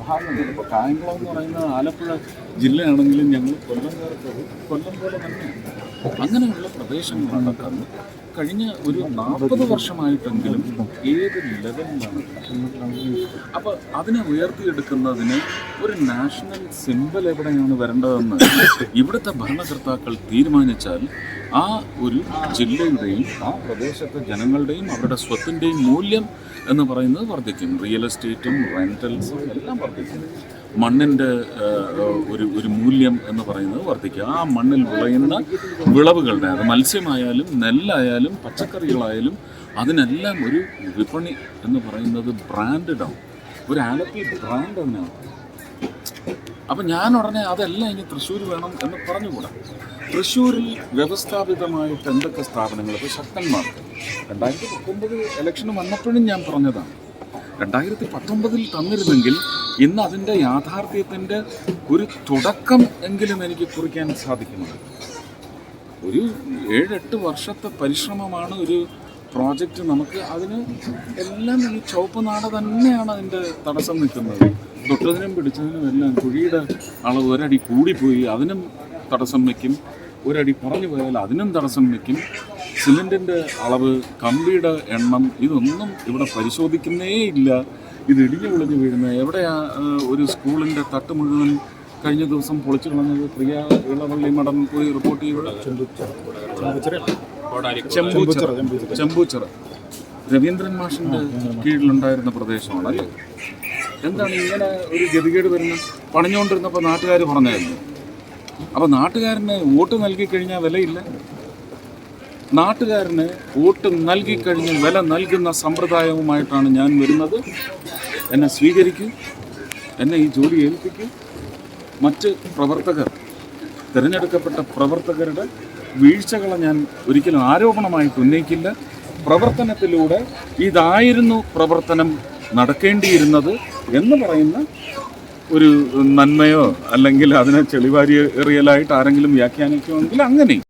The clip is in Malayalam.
ഭാഗമുണ്ട്. ഇപ്പോൾ കായംകുളം എന്ന് പറയുന്ന ആലപ്പുഴ ജില്ലയാണെങ്കിലും ഞങ്ങൾ കൊല്ലംകാർക്ക് കൊല്ലം പോലെ തന്നെയാണ്. അങ്ങനെയുള്ള പ്രദേശങ്ങളടക്കം കഴിഞ്ഞ ഒരു 40 വർഷമായിട്ടെങ്കിലും ഏത് ലെവലിലാണ്. അപ്പോൾ അതിനെ ഉയർത്തിയെടുക്കുന്നതിന് ഒരു നാഷണൽ സിംബൽ എവിടെയാണ് വരേണ്ടതെന്ന് ഇവിടുത്തെ ഭരണകർത്താക്കൾ തീരുമാനിച്ചാൽ ആ ഒരു ജില്ലയുടെയും ആ പ്രദേശത്തെ ജനങ്ങളുടെയും അവരുടെ സ്വത്തിൻ്റെയും മൂല്യം എന്ന് പറയുന്നത് വർദ്ധിക്കും. റിയൽ എസ്റ്റേറ്റും റെൻ്റൽസും എല്ലാം വർദ്ധിക്കും. മണ്ണിൻ്റെ ഒരു മൂല്യം എന്ന് പറയുന്നത് വർദ്ധിക്കുക. ആ മണ്ണിൽ വിളയുന്ന വിളവുകളുടെ, അത് മത്സ്യമായാലും നെല്ലായാലും പച്ചക്കറികളായാലും അതിനെല്ലാം ഒരു വിപണി എന്ന് പറയുന്നത് ബ്രാൻഡഡാവും. ഒരു ആലപ്പി ബ്രാൻഡ് തന്നെയാണ്. അപ്പം ഞാൻ ഉടനെ അതെല്ലാം ഇനി തൃശ്ശൂർ വേണം എന്ന് പറഞ്ഞുകൂടാ. തൃശ്ശൂരിൽ വ്യവസ്ഥാപിതമായിട്ട് എന്തൊക്കെ സ്ഥാപനങ്ങൾ, ഇപ്പോൾ ശക്തന്മാർക്ക് 2019 ഇലക്ഷന് വന്നപ്പോഴും ഞാൻ പറഞ്ഞതാണ്, 2019 തന്നിരുന്നെങ്കിൽ ഇന്ന് അതിൻ്റെ യാഥാർത്ഥ്യത്തിൻ്റെ ഒരു തുടക്കം എങ്കിലും എനിക്ക് കുറിക്കാൻ സാധിക്കുന്നത്. ഒരു 7-8 വർഷത്തെ പരിശ്രമമാണ് ഒരു പ്രോജക്റ്റ്. നമുക്ക് അതിന് എല്ലാം ഈ ചുവപ്പ് നാട തന്നെയാണ് അതിൻ്റെ തടസ്സം നിൽക്കുന്നത്. തൊട്ടതിനും പിടിച്ചതിനും എല്ലാം കുഴിയുടെ അളവ് ഒരടി കൂടിപ്പോയി, അതിനും തടസ്സം വയ്ക്കും. ഒരടി പറഞ്ഞു പോയാൽ അതിനും തടസ്സം വയ്ക്കും. സിമെൻറ്റിൻ്റെ അളവ്, കമ്പിയുടെ എണ്ണം, ഇതൊന്നും ഇവിടെ പരിശോധിക്കുന്നേ ഇല്ല. ഇത് ഇടിഞ്ഞു പൊളിഞ്ഞു വീഴുന്നത് എവിടെയാ? ഒരു സ്കൂളിൻ്റെ തട്ട് മുഴുവൻ കഴിഞ്ഞ ദിവസം പൊളിച്ചു കളഞ്ഞത് പ്രിയ ഇളവള്ളി മഠം പോയി റിപ്പോർട്ട് ചെയ്ത് ചെമ്പൂച്ചിറ രവീന്ദ്രൻ മാഷിൻ്റെ കീഴിലുണ്ടായിരുന്ന പ്രദേശമാണ് അല്ലേ? എന്താണ് ഇങ്ങനെ ഒരു ഗതികേട് വരുന്നത്? പണിഞ്ഞുകൊണ്ടിരുന്നപ്പോൾ നാട്ടുകാർ പറഞ്ഞായിരുന്നു. അപ്പോൾ നാട്ടുകാരന് വോട്ട് നൽകിക്കഴിഞ്ഞാൽ വിലയില്ല. നാട്ടുകാരന് വോട്ട് നൽകിക്കഴിഞ്ഞ് വില നൽകുന്ന സമ്പ്രദായവുമായിട്ടാണ് ഞാൻ വരുന്നത്. എന്നെ സ്വീകരിക്കും, എന്നെ ഈ ജോലി ഏൽപ്പിക്കും. മറ്റ് പ്രവർത്തകർ, തിരഞ്ഞെടുക്കപ്പെട്ട പ്രവർത്തകരുടെ വീഴ്ചകളെ ഞാൻ ഒരിക്കലും ആരോപണമായിട്ട് ഉന്നയിക്കില്ല. പ്രവർത്തനത്തിലൂടെ ഇതായിരുന്നു പ്രവർത്തനം നടക്കേണ്ടിയിരുന്നത് എന്ന് പറയുന്ന ഒരു നന്മയോ അല്ലെങ്കിൽ അതിനെ ചെളിവാരി എറിയലായിട്ട് ആരെങ്കിലും വ്യാഖ്യാനിക്കുമെങ്കിൽ അങ്ങനെ